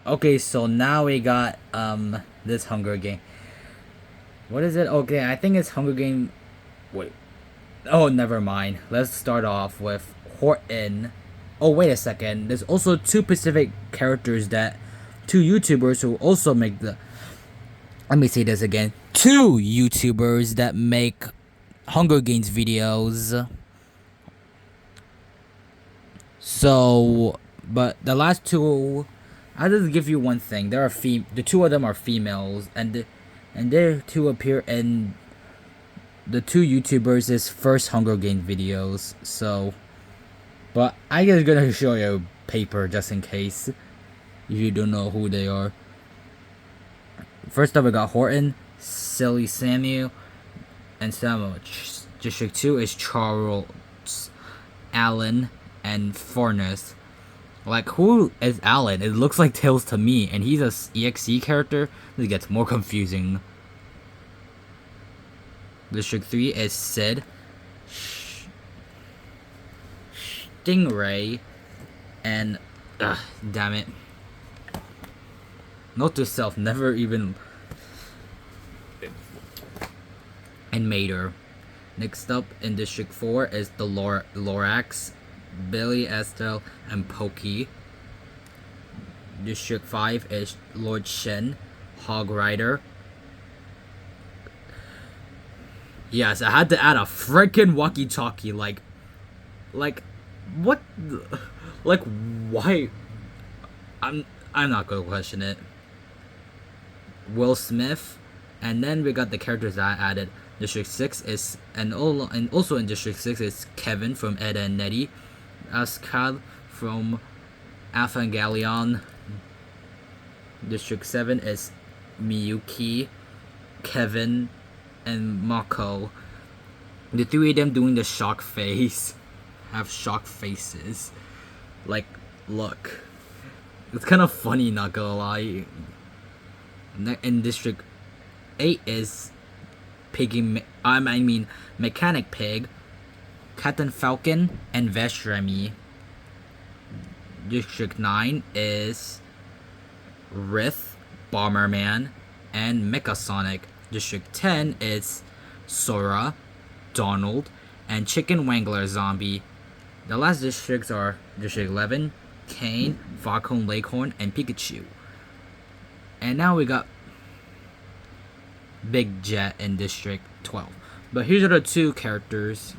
Okay, so now we got this Hunger Game. What is it? Okay, I think it's Hunger Game. Wait. Oh, never mind. Let's start off with Horton. Oh, wait a second. There's also two Pacific characters that two YouTubers who also make the. Let me say this again. Two YouTubers that make Hunger Games videos. So, but the last two, I'll just give you one thing. The two of them are females, and they two appear in the two YouTubers' first Hunger Games videos. So, but I just gonna show you a paper just in case if you don't know who they are. First up, we got Horton, Silly Samuel, and Samuel. District 2 is Charles, Allen, and Furnace. Like, who is Allen? It looks like Tails to me, and he's a EXE character. This gets more confusing. District 3 is Sid, Stingray, and damn it. Note to self, never even. And Mater. Next up in District 4 is the Lorax, Billy, Estelle, and Pokey. District 5 is Lord Shen, Hog Rider. Yes, I had to add a freaking walkie-talkie. Like, what? Like, why? I'm not gonna question it. Will Smith, and then we got the characters that I added. District 6 is, and also in District 6 is Kevin from Ed and Nettie, Ascad from Evangelion. District 7 is Miyuki, Kevin, and Mako. The three of them doing the shock face. Have shock faces. Like, look. It's kind of funny, not gonna lie. In District 8 is Mechanic Pig, Captain Falcon, and Veshremi. District 9 is Rith, Bomberman, and Mechasonic. District 10 is Sora, Donald, and Chicken Wangler Zombie. The last districts are District 11, Kane, Foghorn Leghorn, and Pikachu. And now we got Big Jet in District 12. But here's the two characters.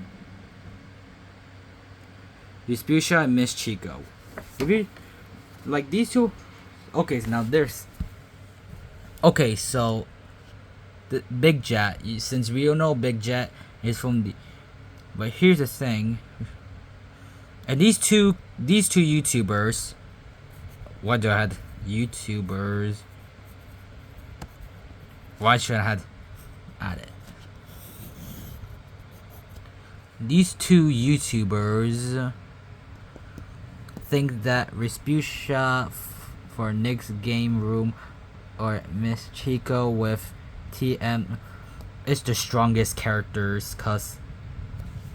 Vespucia and Miss Chico. If you like these two, okay, so now there's okay, so the Big Jet, since we all know Big Jet is from the, but here's the thing. And these two YouTubers, what do I have? YouTubers. Why should I have added? These two YouTubers think that Respucia for Nick's Game Room or Miss Chico with TM is the strongest characters, cause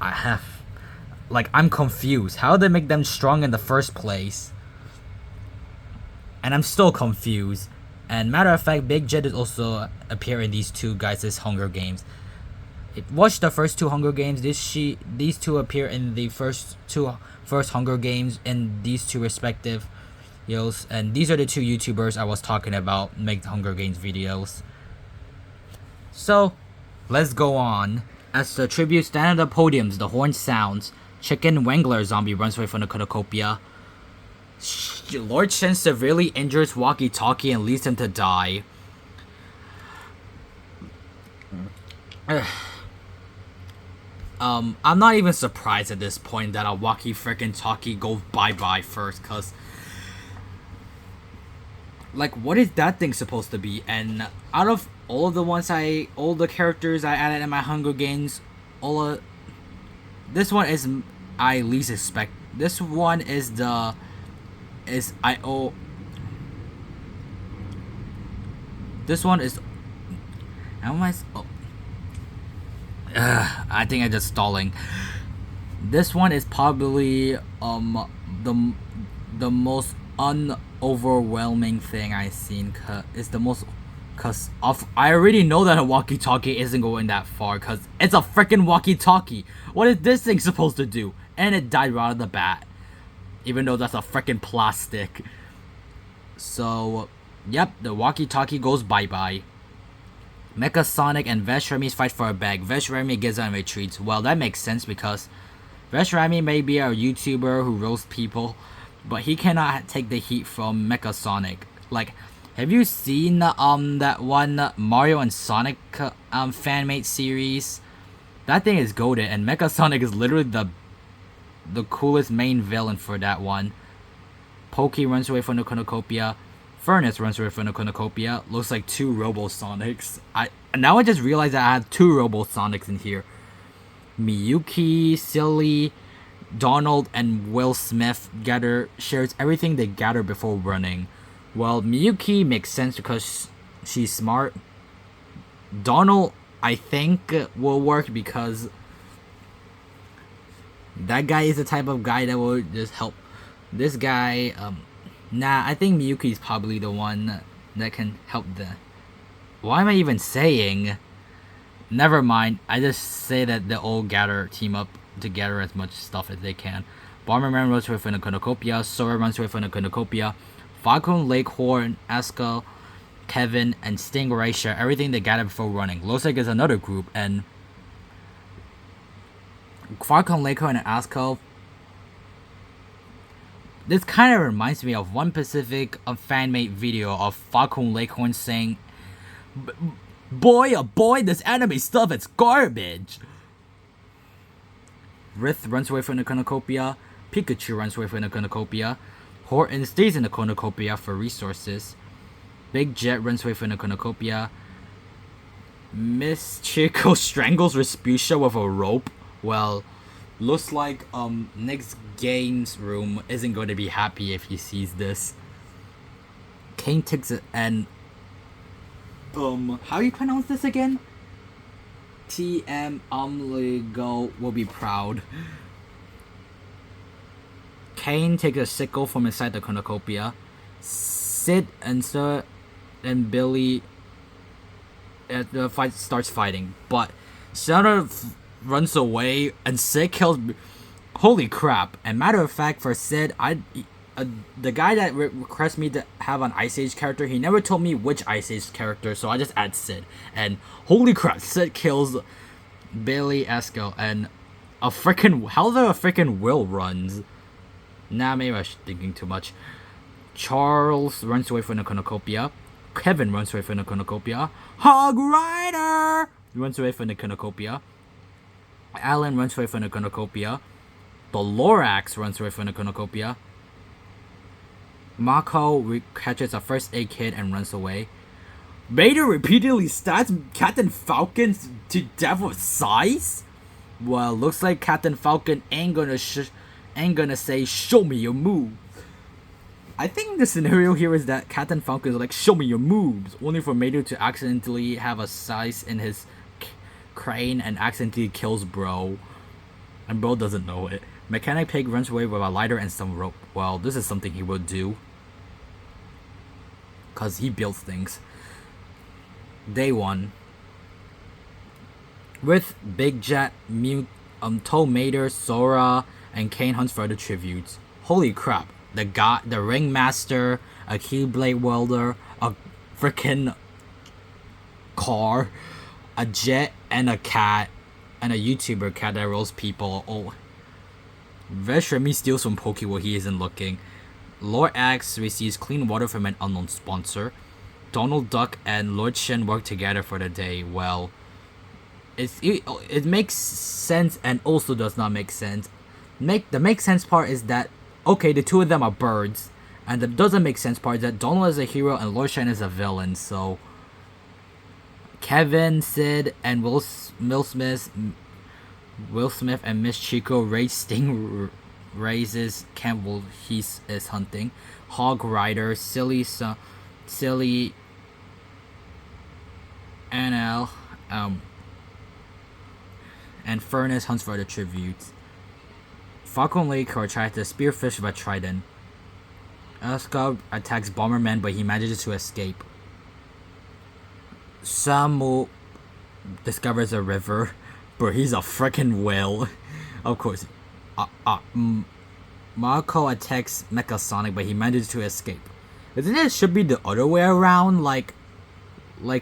I'm confused. How did they make them strong in the first place? And I'm still confused. And matter of fact, Big Jet is also appear in these two guys' Hunger Games. Watch the first two Hunger Games. These two appear in the first Hunger Games in these two respective videos. And these are the two YouTubers I was talking about make the Hunger Games videos. So, let's go on. As the tribute stand at the podiums, the horn sounds. Chicken Wangler Zombie runs away from the cornucopia. Lord Shen severely injures walkie-talkie and leads him to die. I'm not even surprised at this point that a walkie-talkie goes bye-bye first, cause like, what is that thing supposed to be? And out of all the characters I added in my Hunger Games, this one is I least expect. This one is This one is. I think I'm just stalling. This one is probably the most unoverwhelming thing I've seen. It's the most. Cause I already know that a walkie-talkie isn't going that far. Cause it's a freaking walkie-talkie. What is this thing supposed to do? And it died right out of the bat. Even though that's a freaking plastic. So, yep, the walkie-talkie goes bye-bye. Mecha Sonic and Vesh Remy fight for a bag. Vesh Remy gives out and retreats. Well, that makes sense because Vesh Remy may be a YouTuber who roasts people, but he cannot take the heat from Mecha Sonic. Like, have you seen that one Mario and Sonic fanmate series? That thing is goated, and Mecha Sonic is literally the coolest main villain for that one. Pokey runs away from the cornucopia. Furnace runs away from the cornucopia. Looks like two Robo Sonics. Now I just realized that I have two Robo Sonics in here. Miyuki, Silly, Donald, and Will Smith shares everything they gather before running. Well, Miyuki makes sense because she's smart. Donald, I think, will work because that guy is the type of guy that will just help. This guy, I think Miyuki is probably the one that can help the... Why am I even saying? Never mind. I just say that the old team up to gather as much stuff as they can. Bomberman runs away from the cornucopia. Sora runs away from the cornucopia. Falcon, Leghorn, Asko, Kevin, and Stingray share everything they gather before running. Looks like it's another group, and Falcon, Leghorn, and Asko. This kind of reminds me of one Pacific fan-made video of Falcon Leghorn saying, Boy, oh boy, this anime stuff is garbage! Rith runs away from the cornucopia. Pikachu runs away from the cornucopia. Horton stays in the cornucopia for resources. Big Jet runs away from the cornucopia. Miss Chico strangles Respucia with a rope. Well, looks like Nick's games room isn't going to be happy if he sees this. Kane takes it and how do you pronounce this again? TM Omligo will be proud. Kane takes a sickle from inside the cornucopia. Sid and Sir and Billy the fight starts fighting, but Shadow runs away and Sid kills. Holy crap! And matter of fact, for Sid, the guy that requested me to have an Ice Age character, he never told me which Ice Age character, so I just add Sid. And holy crap, Sid kills Billy Esco and a freaking Will runs. Nah, maybe I was thinking too much. Charles runs away from the cornucopia. Kevin runs away from the cornucopia. Hog Rider runs away from the cornucopia. Alan runs away from the cornucopia. The Lorax runs away from the cornucopia. Mako catches a first aid kit and runs away. Vader repeatedly stabs Captain Falcon to death with size? Well, looks like Captain Falcon ain't gonna say, show me your move. I think the scenario here is that Captain Falcon is like, show me your moves, only for Vader to accidentally have a size in his crane and accidentally kills Bro. And Bro doesn't know it. Mechanic Pig runs away with a lighter and some rope. Well, this is something he would do, cause he builds things. Day 1. With Big Jet, Tow Mater, Sora, and Kane hunts for other tributes. Holy crap. The Ringmaster, a Keyblade Welder, a freaking car, a jet, and a cat, and a YouTuber cat that rolls people. Oh. Vesh Remy steals from Pokey while he isn't looking. Lord Axe receives clean water from an unknown sponsor. Donald Duck and Lord Shen work together for the day. Well, it makes sense and also does not make sense. The make sense part is that, okay, the two of them are birds, and the doesn't make sense part is that Donald is a hero and Lord Shen is a villain. So Kevin, Sid, and Will Smith and Miss Chico raise Sting raises Campbell he is hunting. Hog Rider, Silly NL, and Furnace hunts for the tributes. Falcon Lake tries to spearfish with a trident. Asuka attacks Bomberman, but he manages to escape. Samu discovers a river, but he's a freaking whale. Of course. Marco attacks Mecha Sonic, but he manages to escape. Isn't it should be the other way around? Like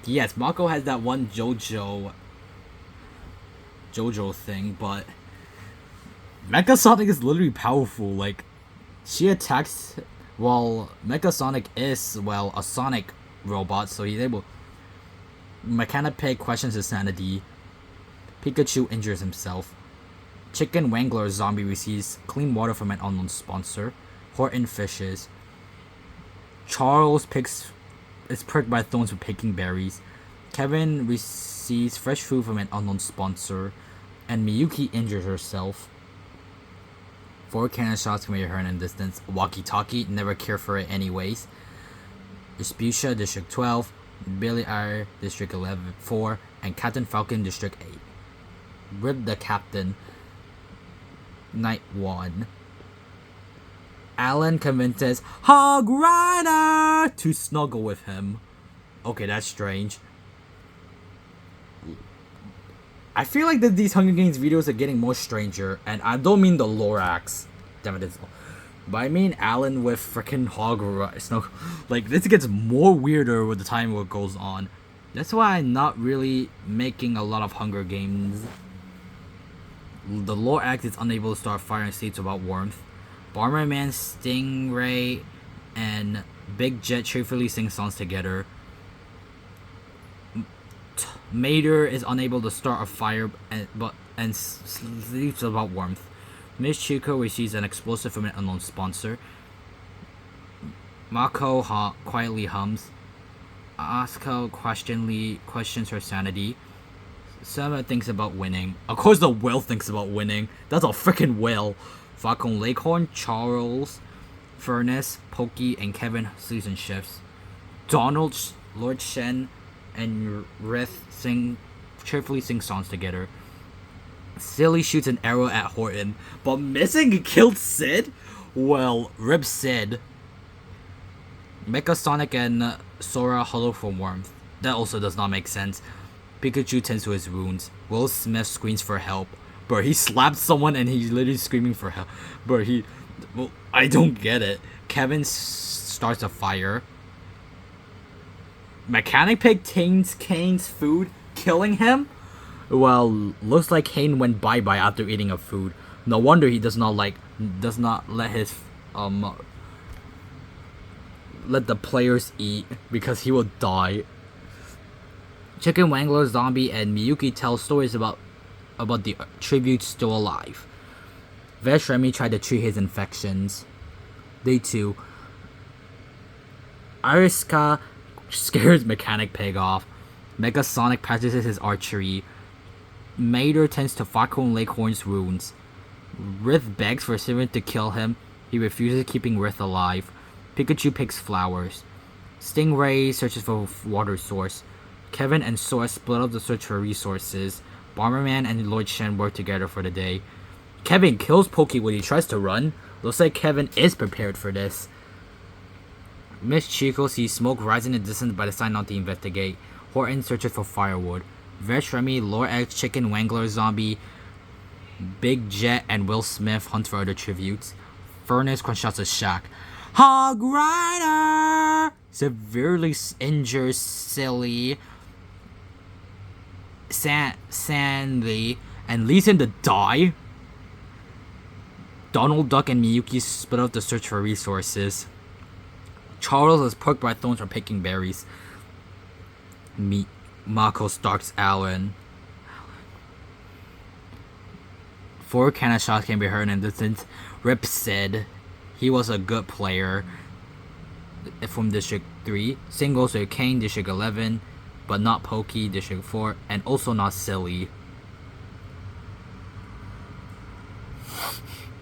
yes, Marco has that one JoJo thing, but Mecha Sonic is literally powerful. Like, she attacks while Mecha Sonic is, well, a Sonic robot, so he's able. Mechanic Pig questions his sanity. Pikachu injures himself. Chicken Wangler Zombie receives clean water from an unknown sponsor. Horton fishes. Charles is pricked by thorns for picking berries. Kevin receives fresh food from an unknown sponsor. And Miyuki injures herself. 4 cannon shots can be heard in distance. Walkie-talkie, never care for it anyways. Respucia, District 12. Billy R, District 4. And Captain Falcon, District 8. Rip the Captain, Night 1. Alan convinces Hog Rider to snuggle with him. Okay, that's strange. I feel like that these Hunger Games videos are getting more stranger, and I don't mean the Lorax, damn it, but I mean Alan with freaking Hog Rider. Like, this gets more weirder with the time it goes on. That's why I'm not really making a lot of Hunger Games. The Lorax is unable to start firing states without warmth. Bomberman, Stingray, and Big Jet cheerfully sing songs together. Mater is unable to start a fire and sleeps without warmth. Miss Chico receives an explosive from an unknown sponsor. Mako quietly hums. Asuka questions her sanity. Sama thinks about winning. Of course the whale thinks about winning. That's a freaking whale. Falcon Leghorn, Charles, Furnace, Pokey, and Kevin season shifts. Donald, Lord Shen, and Rith cheerfully sing songs together. Silly shoots an arrow at Horton, but missing and killed Sid? Well, rip Sid. Mecha Sonic and Sora huddle for warmth. That also does not make sense. Pikachu tends to his wounds. Will Smith screams for help. Bro, he slapped someone and he's literally screaming for help. Bro, well, I don't get it. Kevin starts a fire. Mechanic Pig taints Kane's food, killing him? Well, looks like Kane went bye-bye after eating a food. No wonder he does not let his, let the players eat, because he will die. Chicken Wangler, Zombie, and Miyuki tell stories about the tributes still alive. Vesh Remy tried to treat his infections. Day 2. Ariska scares Mechanic Pig off. Mega Sonic practices his archery. Mater tends to Falcon Leghorn's wounds. Rith begs for Siren to kill him. He refuses, keeping Rith alive. Pikachu picks flowers. Stingray searches for water source. Kevin and Sora split up the search for resources. Bomberman and Lord Shen work together for the day. Kevin kills Pokey when he tries to run. Looks like Kevin is prepared for this. Miss Chico sees smoke rising in the distance but decides not to investigate. Horton searches for firewood. Vesh Remy, Lord X, Chicken Wangler, Zombie, Big Jet, and Will Smith hunt for other tributes. Furnace gunshots a shack. Hog Rider severely injures Silly Sandy and leads him to die. Donald Duck and Miyuki split up the search for resources. Charles is poked by thorns for picking berries. Mako stalks Alan. 4 cannon shots can be heard in the distance. Rip said he was a good player from District 3. Singles with Kane, District 11, but not Pokey, District 4, and also not Silly.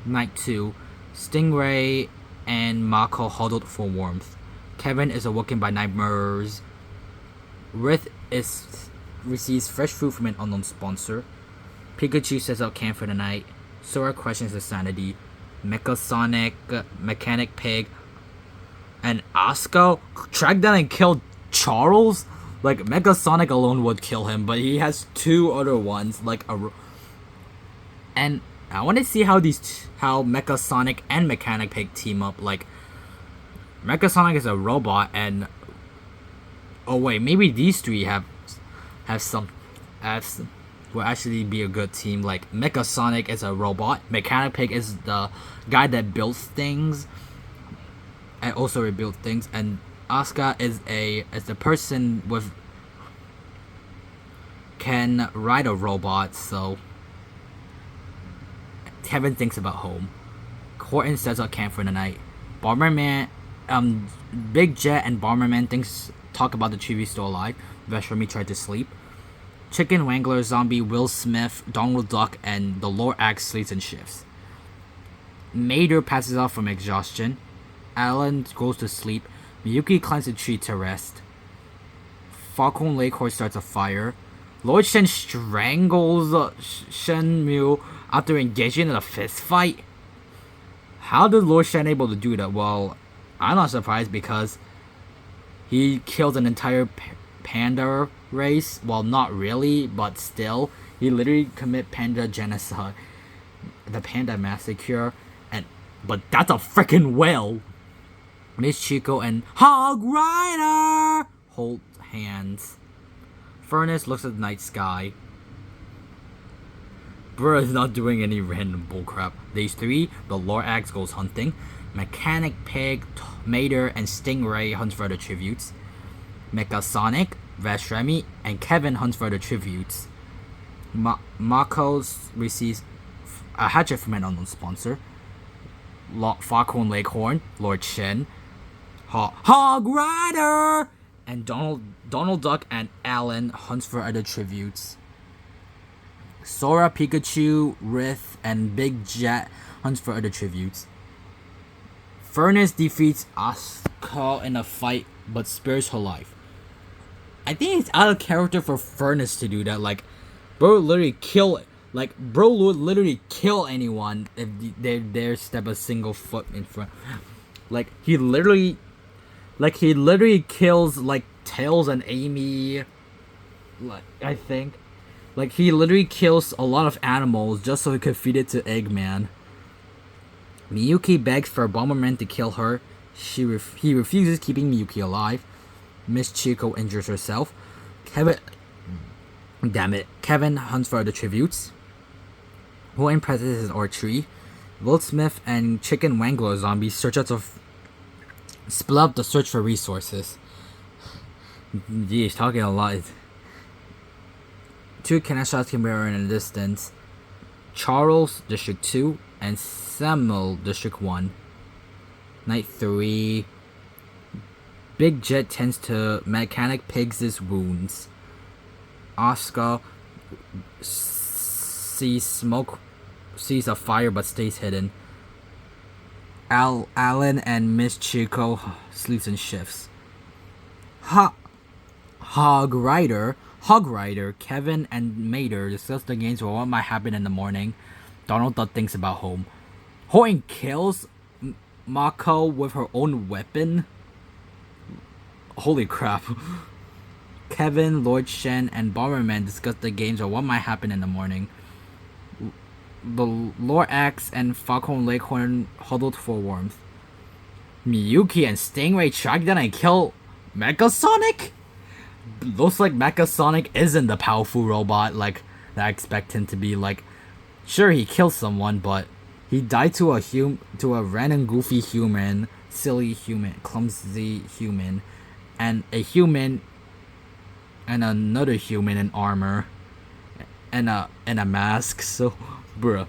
Night 2. Stingray and Mako huddled for warmth. Kevin is awoken by nightmares. Rith receives fresh food from an unknown sponsor. Pikachu sets out camp for the night. Sora questions his sanity. Mecha Sonic, Mechanic Pig, and Asuka track down and kill Charles. Like Mega Sonic alone would kill him, but he has two other ones and I want to see how how Mecha Sonic and Mechanic Pig team up. Like Mecha Sonic is a robot, and oh wait, maybe these three will actually be a good team. Like Mecha Sonic is a robot, Mechanic Pig is the guy that builds things and also rebuilds things, and Asuka is the person with can ride a robot. So Kevin thinks about home. Horton sets up camp for the night. Bomberman, Big Jet and Bomberman talk about the TV still alive. Veshrami tried to sleep. Chicken Wangler, Zombie, Will Smith, Donald Duck, and the Lord Axe sleeps and shifts. Mater passes out from exhaustion. Alan goes to sleep. Miyuki climbs a tree to rest. Falcon Lakehorse starts a fire. Lord Shen strangles Shenmue after engaging in a fist fight. How did Lord Shen able to do that? Well, I'm not surprised because he killed an entire panda race. Well, not really, but still, he literally commit panda genocide, the panda massacre, but that's a freaking whale. Miss Chico and Hog Rider hold hands. Furnace looks at the night sky. Burr is not doing any random bullcrap. These three, the Lord Axe goes hunting. Mechanic Pig, Mater, and Stingray hunts for the tributes. Mecha Sonic, Veshrami, and Kevin hunts for the tributes. Mako receives a hatchet from an unknown sponsor. Foghorn Leghorn, Lord Shen, Hog Rider, and Donald Duck and Alan hunts for other tributes. Sora, Pikachu, Rith, and Big Jet hunts for other tributes. Furnace defeats Asuka in a fight but spares her life. I think it's out of character for Furnace to do that. Like, bro would literally kill anyone if they dare step a single foot in front. Like he literally kills like Tails and Amy. Like I think, like he literally kills a lot of animals just so he could feed it to Eggman. Miyuki begs for Bomberman to kill her. He refuses, keeping Miyuki alive. Miss Chico injures herself. Kevin hunts for the tributes. Who impresses his archery. Will Smith and Chicken Wangler zombies split up the search for resources. Geez, talking a lot. Two cannon shots can be heard in the distance. Charles, District 2, and Samuel, District 1. Night 3. Big Jet tends to Mechanic Pigs' wounds. Asuka sees a fire but stays hidden. Alan and Miss Chico sleeps in shifts. Hog Rider, Kevin and Mater discuss the games or what might happen in the morning. Donald Duck thinks about home. Horton kills Mako with her own weapon. Holy crap. Kevin, Lord Shen, and Bomberman discuss the games or what might happen in the morning. The Lord Axe and Falcon Leghorn huddled for warmth. Miyuki and Stingray track down and kill Mecha Sonic? Looks like Mecha Sonic isn't the powerful robot like that I expect him to be. Like, sure he killed someone, but he died to a random goofy human, silly human, clumsy human, and a human and another human in armor and a mask. So, bruh.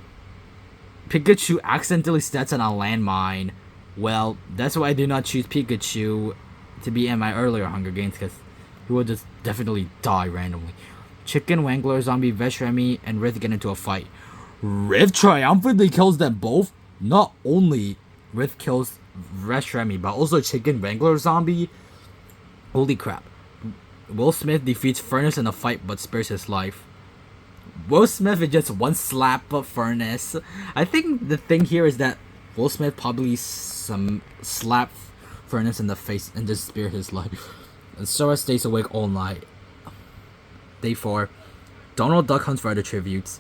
Pikachu accidentally steps on a landmine. Well, that's why I did not choose Pikachu to be in my earlier Hunger Games, because he would just definitely die randomly. Chicken Wangler, Zombie, Veshrami, and Rith get into a fight. Rith triumphantly kills them both. Not only Rith kills Veshrami, but also Chicken Wangler Zombie. Holy crap. Will Smith defeats Furnace in a fight but spares his life. Will Smith is just one slap of Furnace. I think the thing here is that Will Smith probably some slap Furnace in the face and just spare his life. And Sora stays awake all night. Day 4. Donald Duck hunts for other tributes.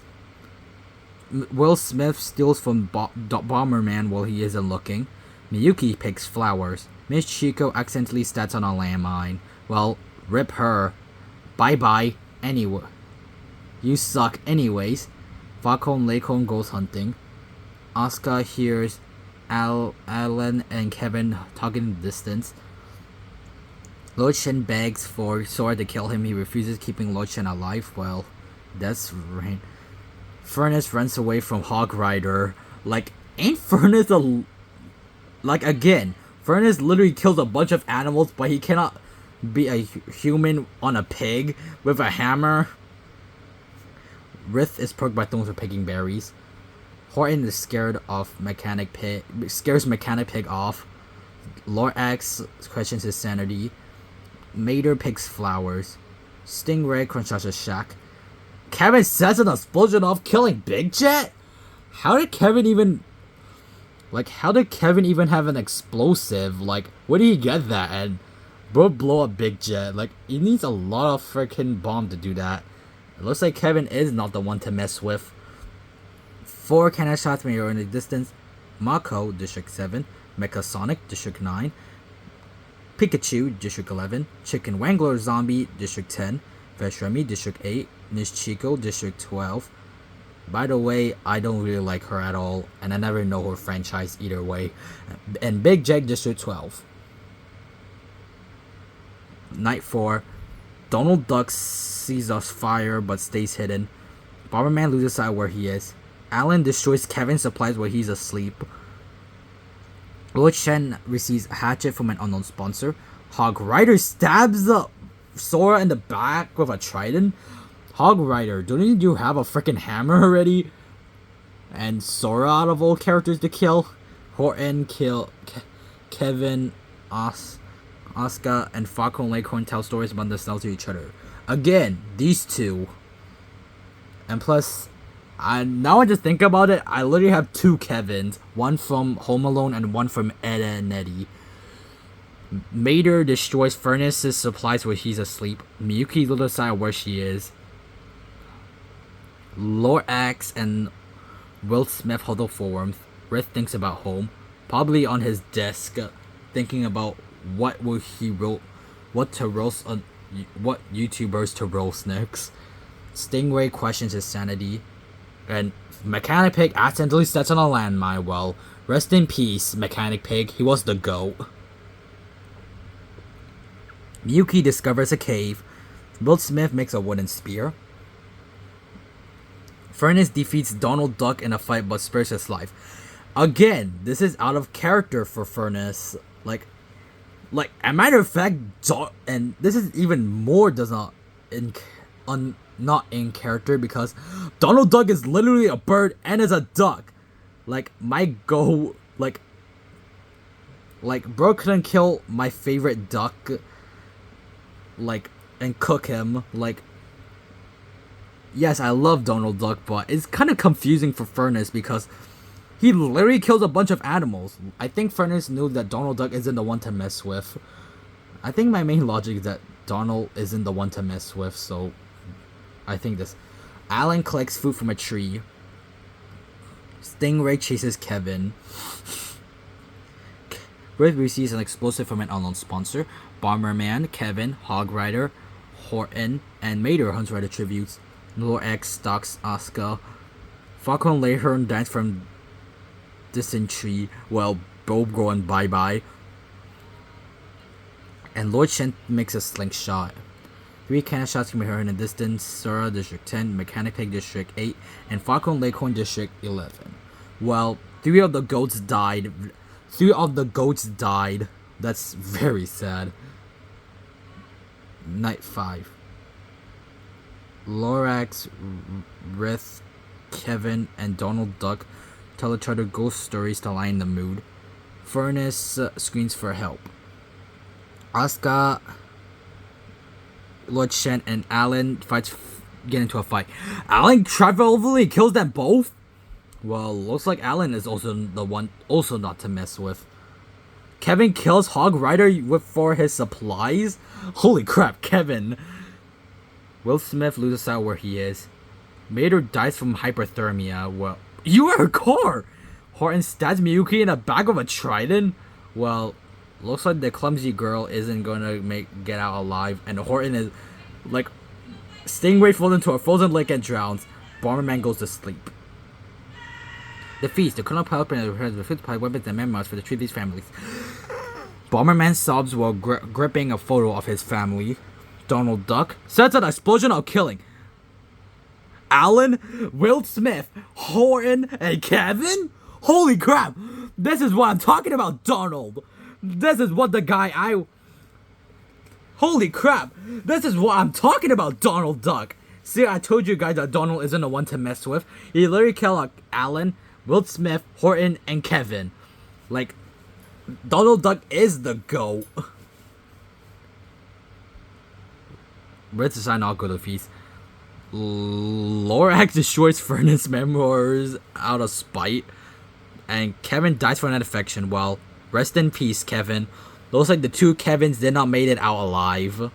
Will Smith steals from Bomberman while he isn't looking. Miyuki picks flowers. Miss Chico accidentally steps on a landmine. Well, rip her. Bye-bye. Anyway. You suck anyways. Falcon Lacon goes hunting. Asuka hears Alan and Kevin talking in the distance. Lord Shen begs for Sora to kill him. He refuses, keeping Lord Shen alive. Well, that's right. Furnace runs away from Hog Rider. Like, ain't Furnace a... Like, again, Furnace literally kills a bunch of animals, but he cannot be a human on a pig with a hammer. Rith is perked by thorns for picking berries. Horton is scared of Mechanic Pig. Scares Mechanic Pig off. Lord X questions his sanity. Mater picks flowers. Stingray constructs shack. Kevin sets an explosion off, killing Big Jet? How did Kevin even... Like, how did Kevin even have an explosive? Like, where did he get that? And bro blow up Big Jet. Like, he needs a lot of freaking bomb to do that. It looks like Kevin is not the one to mess with. 4 cannon shots may are in the distance. Mako, District 7. Mecha Sonic, District 9. Pikachu, District 11. Chicken Wangler Zombie, District 10. Veshremi, District 8. Miss Chico, District 12. By the way, I don't really like her at all, and I never know her franchise either way. And Big Jet, District 12. Night 4. Donald Duck sees us fire but stays hidden. Bomberman loses sight where he is. Alan destroys Kevin's supplies while he's asleep. Lord Shen receives a hatchet from an unknown sponsor. Hog Rider stabs Sora in the back with a trident. Hog Rider, don't you have a freaking hammer already? And Sora out of all characters to kill. Horton kill Kevin, Asuka, and Falcon Leghorn tell stories about themselves to each other. Again, these two. And plus, now I just think about it, I literally have 2 Kevins. One from Home Alone and one from Ed and Eddie. Mater destroys Furnace's supplies where he's asleep. Miyuki will decide where she is. Lord Axe and Will Smith huddle for warmth. Rith thinks about home, probably on his desk, thinking about what YouTubers to roast next. Stingray questions his sanity, and Mechanic Pig accidentally steps on a landmine. Well, rest in peace, Mechanic Pig. He was the GOAT. Miyuki discovers a cave. Will Smith makes a wooden spear. Furnace defeats Donald Duck in a fight but spares his life. Again, this is out of character for Furnace. Like, a matter of fact, and this is even more not in character because Donald Duck is literally a bird and is a duck. Like, my goal, like bro couldn't kill my favorite duck, like, and cook him. Like, yes, I love Donald Duck, but it's kind of confusing for Furnace because he literally kills a bunch of animals. I think Furnace knew that Donald Duck isn't the one to mess with. I think my main logic is that Donald isn't the one to mess with, so I think this. Alan collects food from a tree. Stingray chases Kevin. Red receives an explosive from an unknown sponsor. Bomberman, Kevin, Hog Rider, Horton, and Mater hunts for the tributes. Lord X stalks Asuka. Falcon Leghorn dance from distant tree. Well, Bob going bye-bye. And Lord Shen makes a slingshot. 3 cannon shots can be heard in the distance. Sora, District 10, Mechanic Pig, District 8, and Falcon Leghorn, District 11. Well, 3 of the goats died. 3 of the goats died. That's very sad. Night 5. Lorax, Rith, Kevin, and Donald Duck tell each other ghost stories to lighten the mood. Furnace screams for help. Asuka, Lord Shen, and Alan get into a fight. Alan triumphantly kills them both? Well, looks like Alan is also the one not to mess with. Kevin kills Hog Rider for his supplies? Holy crap, Kevin. Will Smith loses sight where he is. Mater dies from hyperthermia. Well, you were her car! Horton stabs Miyuki in the back of a trident? Well, looks like the clumsy girl isn't gonna get out alive, and Horton is like Stingray falls into a frozen lake and drowns. Bomberman goes to sleep. The feast, the colonel pilot and the food supply weapons and memoirs for the Treaty's families. Bomberman sobs while gripping a photo of his family. Donald Duck sets an explosion of killing Alan, Will Smith, Horton, and Kevin? Holy crap! This is what I'm talking about, Donald! This is what the guy Holy crap! This is what I'm talking about, Donald Duck! See, I told you guys that Donald isn't the one to mess with. He literally killed Alan, Will Smith, Horton, and Kevin. Like, Donald Duck is the GOAT. Red Society not go to the feast. Lorax destroys Furnace memoirs out of spite. And Kevin dies from that infection. Well, rest in peace, Kevin. Looks like the two Kevins did not make it out alive.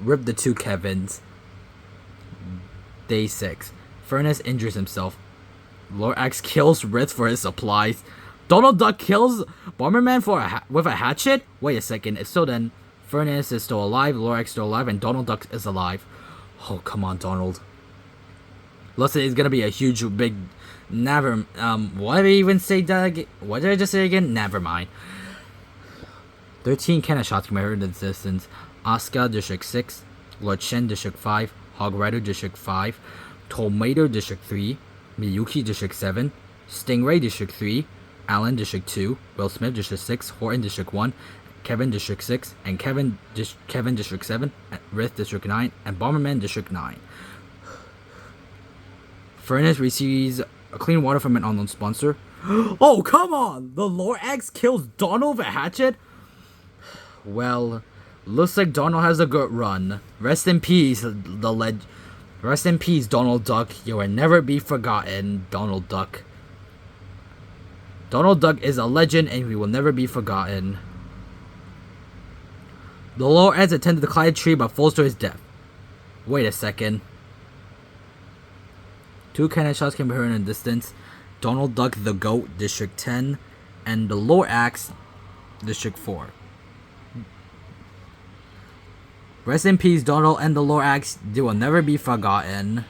Rip the two Kevins. Day 6. Furnace injures himself. Lorax kills Ritz for his supplies. Donald Duck kills Bomberman with a hatchet? Wait a second. If so, then Furnace is still alive, Lorax still alive, and Donald Duck is alive. Oh, come on, Donald. Let's say it's gonna be a huge, big... what did I even say that again? What did I just say again? Never mind. 13 cannon shots can be heard in the distance. Asuka, District 6. Lord Shen, District 5. Hog Rider, District 5. Tomato, District 3. Miyuki, District 7. Stingray, District 3. Alan, District 2. Will Smith, District 6. Horton, District 1. Kevin, District 6. And Kevin, District 7. Rith, District 9. And Bomberman, District 9. Furnace receives clean water from an unknown sponsor. Oh, come on! The Lorax kills Donald with a hatchet? Well, looks like Donald has a good run. Rest in peace, Rest in peace, Donald Duck. You will never be forgotten, Donald Duck. Donald Duck is a legend and he will never be forgotten. The Lorax attended the Clyde tree but falls to his death. Wait a second. 2 cannon shots can be heard in the distance. Donald Duck, the GOAT, District 10. And the Lorax, District 4. Rest in peace, Donald and the Lorax. They will never be forgotten.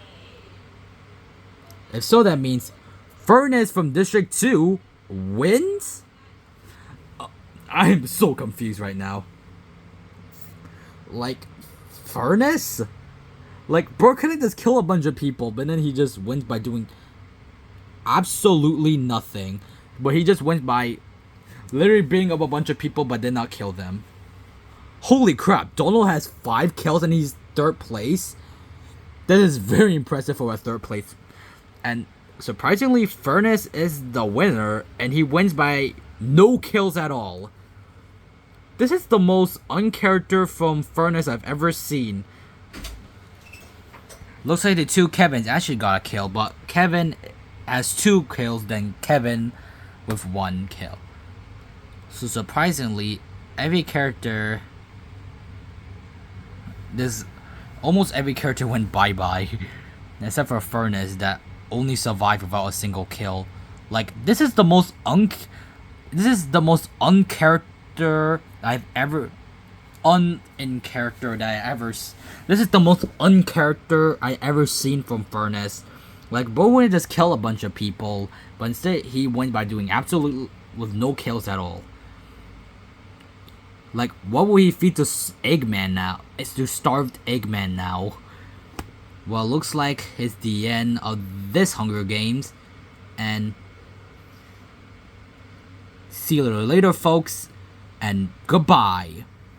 If so, that means Furnace from District 2 wins? I am so confused right now. Like, Furnace? Like, bro couldn't just kill a bunch of people, but then he just wins by doing absolutely nothing. But he just wins by literally beating up a bunch of people, but did not kill them. Holy crap, Donald has 5 kills and he's 3rd place. That is very impressive for a 3rd place. And surprisingly, Furnace is the winner, and he wins by no kills at all. This is the most uncharacter from Furnace I've ever seen. Looks like the 2 Kevins actually got a kill, but Kevin has 2 kills than Kevin with 1 kill. So surprisingly, every character... almost every character went bye-bye. Except for Furnace that only survived without a single kill. Like, this is the most uncharacter I've ever... This is the most uncharacter I ever seen from Furnace. Like, bro wouldn't just kill a bunch of people, but instead he went by doing absolutely with no kills at all. Like, what will he feed to Eggman now? It's to starved Eggman now. Well, looks like it's the end of this Hunger Games, and see you later, folks, and goodbye.